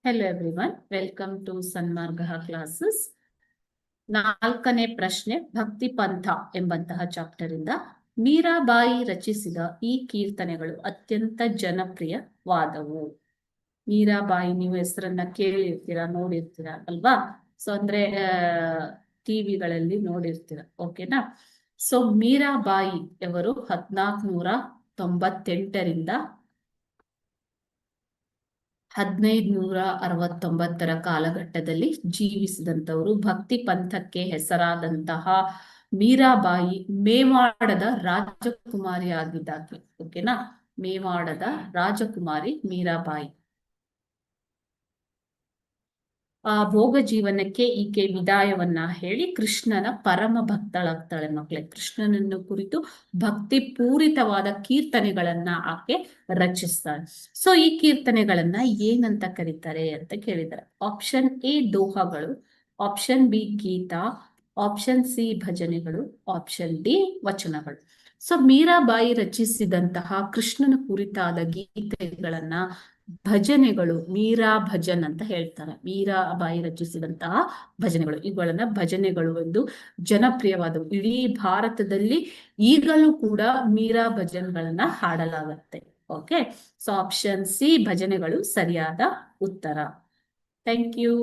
Hello everyone, welcome to Sanmarga classes. 4ನೇ ಪ್ರಶ್ನೆ, ಭಕ್ತಿ ಪಂಥ ಎಂಬಂತಹ ಚಾಪ್ಟರ್ ಇಂದ ಮೀರಾಬಾಯಿ ರಚಿಸಿದ ಈ ಕೀರ್ತನೆಗಳು ಅತ್ಯಂತ ಜನಪ್ರಿಯವಾದವು. ಮೀರಾಬಾಯಿ ನೀವು ಹೆಸರನ್ನ ಕೇಳಿರ್ತೀರಾ, ನೋಡಿರ್ತೀರಾ ಅಲ್ವಾ? ಸೊ ಅಂದ್ರೆ ಟಿವಿಗಳಲ್ಲಿ ನೋಡಿರ್ತೀರಾ. ಓಕೆನಾ? ಸೊ ಮೀರಾಬಾಯಿ ಅವರು 1498ರಿಂದ 1569 ಕಾಲಘಟ್ಟದಲ್ಲಿ ಜೀವಿಸಿದಂತವರು. ಭಕ್ತಿ ಪಂಥಕ್ಕೆ ಹೆಸರಾದಂತಹ ಮೀರಾಬಾಯಿ ಮೇವಾಡದ ರಾಜಕುಮಾರಿ ಆಗಿದ್ದಾಕೆ. ಓಕೆನಾ? ಮೇವಾಡದ ರಾಜಕುಮಾರಿ ಮೀರಾಬಾಯಿ. ಆ ಭೋಗ ಜೀವನಕ್ಕೆ ಈಕೆ ವಿದಾಯವನ್ನ ಹೇಳಿ ಕೃಷ್ಣನ ಪರಮ ಭಕ್ತಳಾಗ್ತಾಳೆ. ಮಕ್ಕಳೇ, ಕೃಷ್ಣನನ್ನು ಕುರಿತು ಭಕ್ತಿ ಪೂರಿತವಾದ ಕೀರ್ತನೆಗಳನ್ನ ಆಕೆ ರಚಿಸ್ತಾಳೆ. ಸೊ ಈ ಕೀರ್ತನೆಗಳನ್ನ ಏನಂತ ಕರೀತಾರೆ ಅಂತ ಕೇಳಿದ್ದಾರೆ. ಆಪ್ಷನ್ ಎ ದೋಹಗಳು, ಆಪ್ಷನ್ ಬಿ ಗೀತಾ, ಆಪ್ಷನ್ ಸಿ ಭಜನೆಗಳು, ಆಪ್ಷನ್ ಡಿ ವಚನಗಳು. ಸೊ ಮೀರಾಬಾಯಿ ರಚಿಸಿದಂತಹ ಕೃಷ್ಣನ ಕುರಿತಾದ ಗೀತೆಗಳನ್ನ ಭಜನೆಗಳು, ಮೀರಾ ಭಜನ್ ಅಂತ ಹೇಳ್ತಾರೆ. ಮೀರಾಬಾಯಿ ರಚಿಸಿದಂತಹ ಭಜನೆಗಳು, ಇವುಗಳನ್ನ ಭಜನೆಗಳು ಎಂದು ಜನಪ್ರಿಯವಾದವು. ಇಡೀ ಭಾರತದಲ್ಲಿ ಈಗಲೂ ಕೂಡ ಮೀರಾ ಭಜನ್ಗಳನ್ನ ಹಾಡಲಾಗತ್ತೆ. ಓಕೆ, ಸೊ ಆಪ್ಷನ್ ಸಿ ಭಜನೆಗಳು ಸರಿಯಾದ ಉತ್ತರ. Thank you.